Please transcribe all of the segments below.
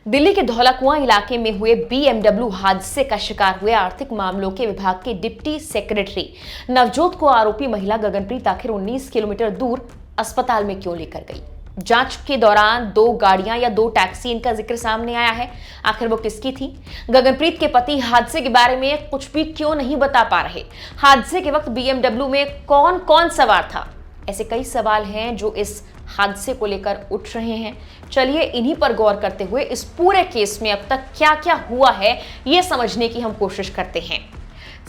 दिल्ली के धौलाकुआं इलाके में हुए बीएमडब्ल्यू हादसे का शिकार हुए आर्थिक मामलों के विभाग के डिप्टी सेक्रेटरी नवजोत को आरोपी महिला गगनप्रीत आखिर 19 किलोमीटर दूर अस्पताल में क्यों लेकर गई। जांच के दौरान 2 गाड़ियां या 2 टैक्सी इनका जिक्र सामने आया है। आखिर वो किसकी थी? गगनप्रीत के पति हादसे के बारे में कुछ भी क्यों नहीं बता पा रहे? हादसे के वक्त बीएमडब्ल्यू में कौन कौन सवार था? ऐसे कई सवाल हैं जो इस हादसे को लेकर उठ रहे हैं। चलिए इन्हीं पर गौर करते हुए इस पूरे केस में अब तक क्या क्या हुआ है ये समझने की हम कोशिश करते हैं।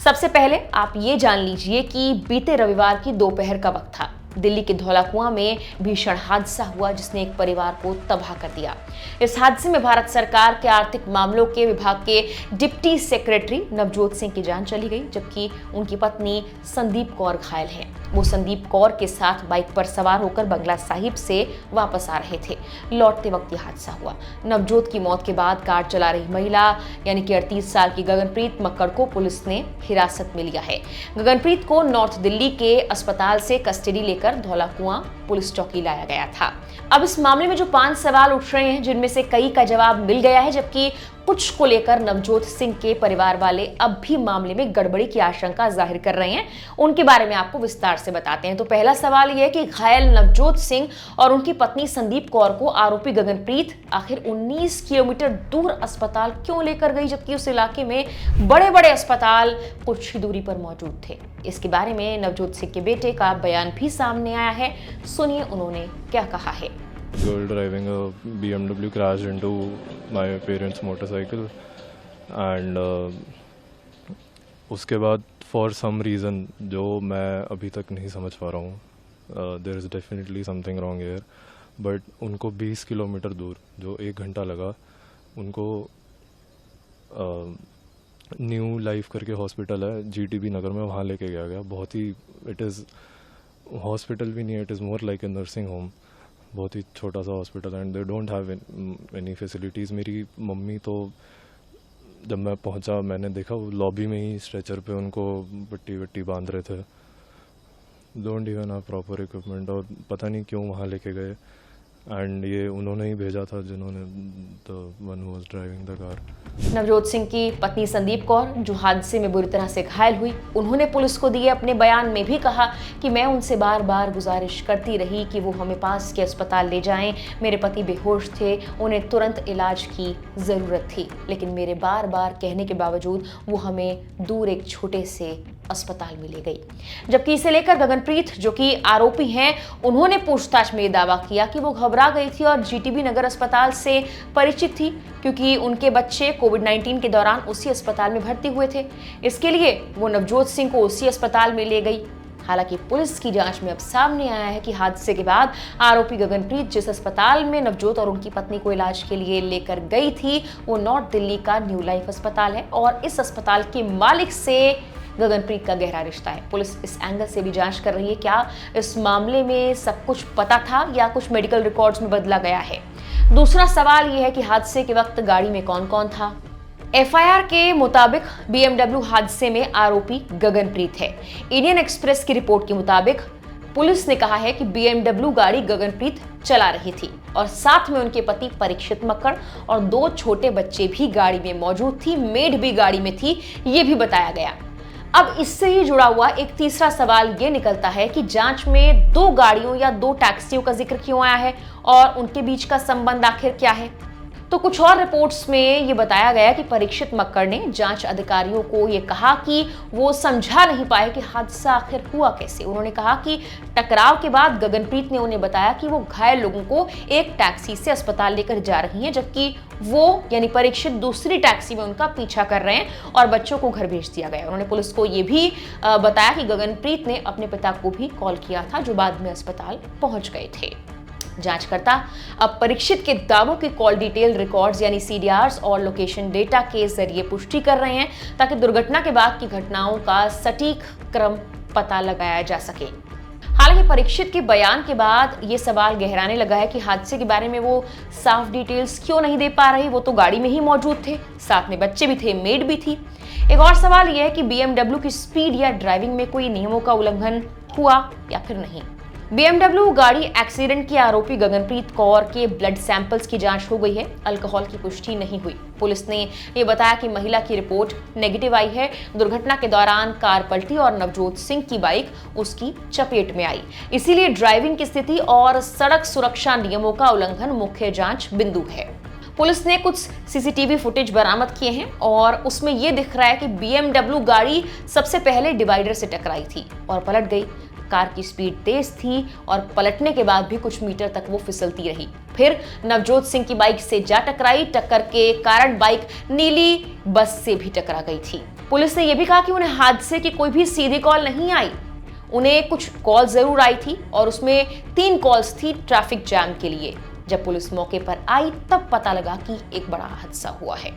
सबसे पहले आप ये जान लीजिए कि बीते रविवार की दोपहर का वक्त था। दिल्ली के धौलाकुआं में भीषण हादसा हुआ जिसने एक परिवार को तबाह कर दिया। इस हादसे में भारत सरकार के आर्थिक मामलों के विभाग के डिप्टी सेक्रेटरी नवजोत सिंह की जान चली गई, जबकि उनकी पत्नी संदीप कौर घायल हैं। वो संदीप कौर के साथ बाइक पर सवार होकर बंगला साहिब से वापस आ रहे थे। लौटते वक्त यह हादसा हुआ। नवजोत की मौत के बाद कार चला रही महिला यानी कि 38 साल की गगनप्रीत मक्कड़ को पुलिस ने हिरासत में लिया है। गगनप्रीत को नॉर्थ दिल्ली के अस्पताल से कस्टडी लेकर धौलाकुआं पुलिस चौकी लाया गया था। अब इस मामले में जो 5 सवाल उठ रहे हैं, जिनमें से कई का जवाब मिल गया है, जबकि कुछ को लेकर नवजोत सिंह के परिवार वाले अब भी मामले में गड़बड़ी की आशंका जाहिर कर रहे हैं। उनके बारे में आपको विस्तार से बताते हैं। तो पहला सवाल यह है कि घायल नवजोत सिंह और उनकी पत्नी संदीप कौर को आरोपी गगनप्रीत आखिर 19 किलोमीटर दूर अस्पताल क्यों लेकर गई, जबकि उस इलाके में बड़े बड़े अस्पताल कुछ ही दूरी पर मौजूद थे। इसके बारे में नवजोत सिंह के बेटे का बयान भी सामने आया है। सुनिए उन्होंने क्या कहा है। Girl driving a BMW crashed into my parents' motorcycle and उसके बाद for some reason जो मैं अभी तक नहीं समझ पा रहा हूँ, there is definitely something wrong here, but उनको 20 किलोमीटर दूर जो 1 घंटा लगा, उनको न्यू लाइफ करके हॉस्पिटल है जीटीबी नगर में, वहाँ लेके गया। बहुत ही इट इज़ हॉस्पिटल भी नहीं है, it is more like a nursing home. बहुत ही छोटा सा hospital and they don't have any facilities. मेरी मम्मी तो जब मैं पहुंचा मैंने देखा वो लॉबी में ही स्ट्रेचर पे उनको पट्टी वट्टी बांध रहे थे। Don't even have proper equipment और पता नहीं क्यों वहाँ लेके गए। एंड ये उन्होंने ही भेजा था जिन्होंने the one who was driving the car. Navjot Singh की पत्नी संदीप कौर जो हादसे में बुरी तरह से घायल हुई, उन्होंने पुलिस को दिए अपने बयान में भी कहा कि मैं उनसे बार बार गुजारिश करती रही कि वो हमें पास के अस्पताल ले जाएं। मेरे पति बेहोश थे, उन्हें तुरंत इलाज की ज़रूरत थी, लेकिन मेरे बार बार कहने के बावजूद वो हमें दूर एक छोटे से अस्पताल में ले गई। जबकि इसे लेकर गगनप्रीत जो कि आरोपी हैं, उन्होंने पूछताछ में दावा किया कि वो घबरा गई थी और जीटीबी नगर अस्पताल से परिचित थी, क्योंकि उनके बच्चे कोविड-19 के दौरान उसी अस्पताल में भर्ती हुए थे। इसके लिए वो नवजोत सिंह को उसी अस्पताल में ले गई। हालांकि पुलिस की जांच में अब सामने आया है कि हादसे के बाद आरोपी गगनप्रीत जिस अस्पताल में नवजोत और उनकी पत्नी को इलाज के लिए लेकर गई थी, वो नॉर्थ दिल्ली का न्यू लाइफ अस्पताल है और इस अस्पताल के मालिक से गगनप्रीत का गहरा रिश्ता है। पुलिस इस एंगल से भी जांच कर रही है क्या इस मामले में सब कुछ पता था या कुछ मेडिकल रिकॉर्ड्स में बदला गया है। दूसरा सवाल यह है कि हादसे के वक्त गाड़ी में कौन कौन था। एफआईआर के मुताबिक बीएमडब्ल्यू हादसे में आरोपी गगनप्रीत है। इंडियन एक्सप्रेस की रिपोर्ट के मुताबिक पुलिस ने कहा है कि बीएमडब्ल्यू गाड़ी गगनप्रीत चला रही थी और साथ में उनके पति परीक्षित मक्कड़ और 2 छोटे बच्चे भी गाड़ी में मौजूद थी। मेड भी गाड़ी में थी, ये भी बताया गया। अब इससे ही जुड़ा हुआ एक तीसरा सवाल ये निकलता है कि जांच में 2 गाड़ियों या 2 टैक्सियों का जिक्र क्यों आया है और उनके बीच का संबंध आखिर क्या है। तो कुछ और रिपोर्ट्स में ये बताया गया कि परीक्षित मक्कड़ ने जांच अधिकारियों को ये कहा कि वो समझा नहीं पाए कि हादसा आखिर हुआ कैसे। उन्होंने कहा कि टकराव के बाद गगनप्रीत ने उन्हें बताया कि वो घायल लोगों को एक टैक्सी से अस्पताल लेकर जा रही हैं, जबकि वो यानी परीक्षित दूसरी टैक्सी में उनका पीछा कर रहे हैं और बच्चों को घर भेज दिया गया। उन्होंने पुलिस को ये भी बताया कि गगनप्रीत ने अपने पिता को भी कॉल किया था, जो बाद में अस्पताल पहुंच गए थे। जांचकर्ता अब परीक्षित के दावों की कॉल डिटेल रिकॉर्ड्स यानी सीडीआरस और लोकेशन डेटा के जरिए पुष्टि कर रहे हैं, ताकि दुर्घटना के बाद की घटनाओं का सटीक क्रम पता लगाया जा सके। हालांकि परीक्षित के बयान के बाद ये सवाल गहराने लगा है कि हादसे के बारे में वो साफ डिटेल्स क्यों नहीं दे पा रही। वो तो गाड़ी में ही मौजूद थे, साथ में बच्चे भी थे, मेड भी थी। एक और सवाल यह है कि बीएमडब्ल्यू की स्पीड या ड्राइविंग में कोई नियमों का उल्लंघन हुआ या फिर नहीं। BMW गाड़ी एक्सीडेंट की आरोपी गगनप्रीत कौर के ब्लड सैंपल्स की जांच हो गई है। अल्कोहल की पुष्टि नहीं हुई। पुलिस ने ये बताया कि महिला की रिपोर्ट नेगेटिव आई है। दुर्घटना के दौरान कार पलटी और नवजोत सिंह की बाइक उसकी चपेट में आई, इसीलिए ड्राइविंग की स्थिति और सड़क सुरक्षा नियमों का उल्लंघन मुख्य जांच बिंदु है। पुलिस ने कुछ सीसीटीवी फुटेज बरामद किए हैं और उसमें यह दिख रहा है कि BMW गाड़ी सबसे पहले डिवाइडर से टकराई थी और पलट गई। कार की स्पीड तेज थी और पलटने के बाद भी कुछ मीटर तक वो फिसलती रही। फिर नवजोत सिंह की बाइक से जा टकराई। टक्कर के कारण बाइक नीली बस से भी टकरा गई थी। पुलिस ने यह भी कहा कि उन्हें हादसे की कोई भी सीधी कॉल नहीं आई। उन्हें कुछ कॉल जरूर आई थी और उसमें 3 कॉल्स थी ट्रैफिक जैम के लिए। जब पुलिस मौके पर आई तब पता लगा कि एक बड़ा हादसा हुआ है।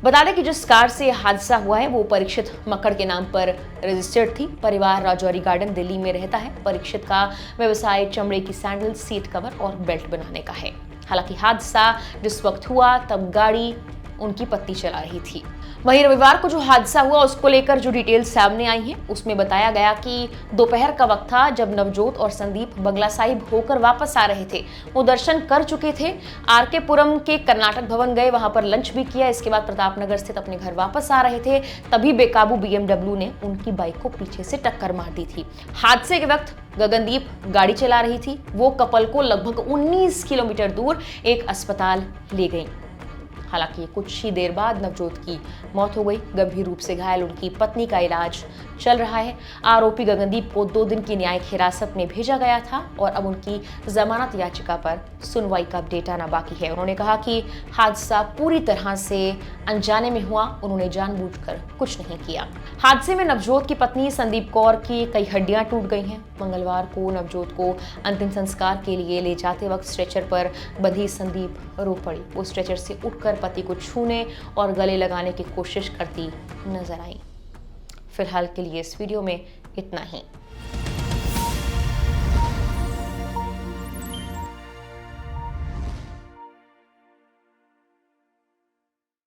बता दें कि जिस कार से हादसा हुआ है वो परीक्षित मक्कड़ के नाम पर रजिस्टर्ड थी। परिवार राजौरी गार्डन दिल्ली में रहता है। परीक्षित का व्यवसाय चमड़े की सैंडल, सीट कवर और बेल्ट बनाने का है। हालांकि हादसा जिस वक्त हुआ तब गाड़ी उनकी पत्नी चला रही थी। वहीं रविवार को जो हादसा हुआ उसको लेकर जो डिटेल्स सामने आई हैं उसमें बताया गया कि दोपहर का वक्त था जब नवजोत और संदीप बंगला साहिब होकर वापस आ रहे थे। वो दर्शन कर चुके थे, आरके पुरम के कर्नाटक भवन गए, वहां पर लंच भी किया। इसके बाद प्रताप नगर स्थित अपने घर वापस आ रहे थे, तभी बेकाबू BMW ने उनकी बाइक को पीछे से टक्कर मार दी थी। हादसे के वक्त गगनदीप गाड़ी चला रही थी। वो कपल को लगभग 19 किलोमीटर दूर एक अस्पताल ले गई। हालांकि कुछ ही देर बाद नवजोत की मौत हो गई। गंभीर रूप से घायल उनकी पत्नी का इलाज चल रहा है। आरोपी गगनदीप को 2 दिन की न्यायिक हिरासत में भेजा गया था और अब उनकी जमानत याचिका पर सुनवाई का अपडेट आना बाकी है। उन्होंने कहा कि हादसा पूरी तरह से अनजाने में हुआ, उन्होंने जानबूझकर कुछ नहीं किया। हादसे में नवजोत की पत्नी संदीप कौर की कई हड्डियां टूट गई हैं। मंगलवार को नवजोत को अंतिम संस्कार के लिए ले जाते वक्त स्ट्रेचर पर बंधी संदीप रो पड़ी। वो स्ट्रेचर से उठकर पति को छूने और गले लगाने की कोशिश करती नजर आई। फिलहाल के लिए इस वीडियो में इतना ही।